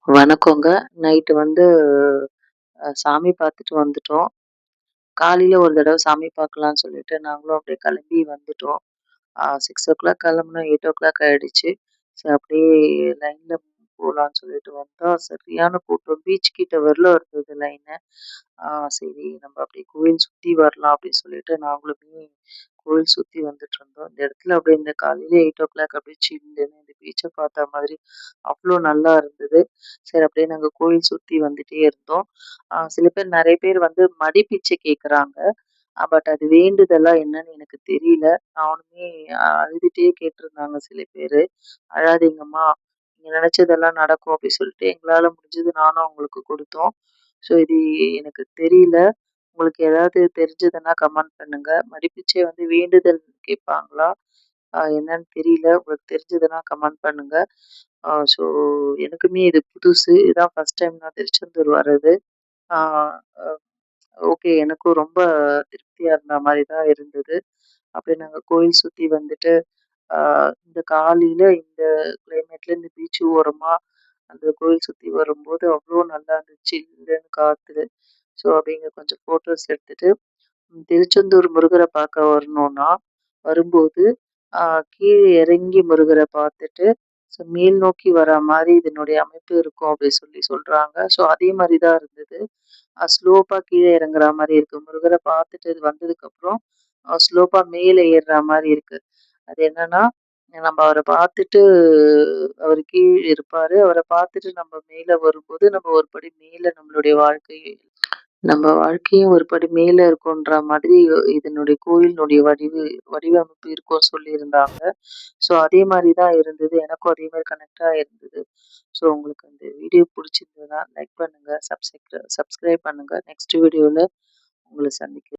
வணக்கங்க. நைட்டு வந்து சாமி பார்த்துட்டு வந்துட்டோம். காலையில ஒரு தடவ சாமி பார்க்கலான்னு சொல்லிட்டு நாங்களும் அப்படியே கிளம்பி வந்துட்டோம். 6:00 கிளம்புனோம், 8:00 ஆயிடுச்சு. சரி அப்படியே லைன்ல போலான்னு சொல்லிட்டு வந்தா, சரியான கூட்டம். பீச் கிட்ட வரலும் இருந்தது லைனு. ஆ சரி நம்ம அப்படியே கோயில் சுத்தி வரலாம் அப்படின்னு சொல்லிட்டு நாங்களுமே கோயில் சுத்தி வந்துட்டுருந்தோம். இந்த இடத்துல அப்படியே இந்த காலையில 8:00 அப்படியே சில்லுன்னு இந்த பீச்ச பார்த்த மாதிரி அவ்ளோ நல்லா இருந்தது. சரி அப்படியே நாங்க கோயில் சுத்தி வந்துட்டே இருந்தோம். சில பேர் நெறைய பேர் வந்து மடி பிச்சை கேட்குறாங்க. பட் அது வேண்டுதலா என்னன்னு எனக்கு தெரியல. நானுமே அழுதுட்டே கேட்டிருந்தாங்க சில பேரு. "அழாதீங்கம்மா, நீங்க நெனச்சதெல்லாம் நடக்கும்" அப்படி சொல்லிட்டு எங்களால முடிஞ்சது நானும் அவங்களுக்கு குடுத்தோம். ஸோ இது எனக்கு தெரியல. உங்களுக்கு ஏதாவது தெரிஞ்சதுன்னா கமெண்ட் பண்ணுங்க. மடிப்பிச்சை வந்து வேண்டுதல் கேட்பாங்களா? என்னன்னு தெரியல. உங்களுக்கு தெரிஞ்சதுன்னா கமெண்ட் பண்ணுங்க. ஸோ எனக்குமே இது புதுசு. இதான் ஃபர்ஸ்ட் டைம் நான் திருச்செந்தூர் வர்றது. ஆ அ ஓகே. எனக்கும் ரொம்ப திருப்தியா இருந்த மாரி தான் இருந்தது. அப்படியே நாங்க கோயில் சுத்தி வந்துட்டு, ஆ இந்த காலையில இந்த கிளைமேட்ல இந்த பீச் ஓரமா அந்த கோயில் சுத்தி வரும்போது அவ்ளோ நல்லா இருந்துச்சு. சில்லுன்னு காத்து. ஸோ அப்படிங்க கொஞ்சம் ஃபோட்டோஸ் எடுத்துட்டு, திருச்செந்தூர் முருகர பார்க்க வரணும்னா, வரும்போது ஆ கீழ இறங்கி முருகர பார்த்துட்டு, ஸோ மேல் நோக்கி வரா மாரி இதனுடைய அமைப்பு இருக்கும் அப்படி சொல்லி சொல்றாங்க. ஸோ அதே மாரி தான் இருந்தது. ஸ்லோப்பா கீழ இறங்குற மாரி இருக்கு. முருகர பார்த்துட்டு இது வந்ததுக்கப்புறம், ஸ்லோப்பா மேல ஏறுற மாரி இருக்கு. அது என்னன்னா, நம்ம அவர பார்த்துட்டு அவரு கீழ இருப்பாரு. அவர பார்த்துட்டு நம்ம மேல வரும்போது, நம்ம ஒரு படி மேல நம்ம வாழ்க்கையும் ஒரு படி மேல இருக்குன்ற மாதிரி இதனுடைய கோயிலினுடைய வடிவமைப்பு இருக்கும்னு சொல்லியிருந்தாங்க. ஸோ அதே மாரி தான் இருந்தது. எனக்கும் அதே மாரி கனெக்ட்டா இருந்தது. ஸோ உங்களுக்கு அந்த வீடியோ புடிச்சிருந்ததுன்னா லைக் பண்ணுங்க, சப்ஸ்கிரைப் பண்ணுங்க. நெக்ஸ்ட் வீடியோல உங்கள சந்திக்கிறேன்.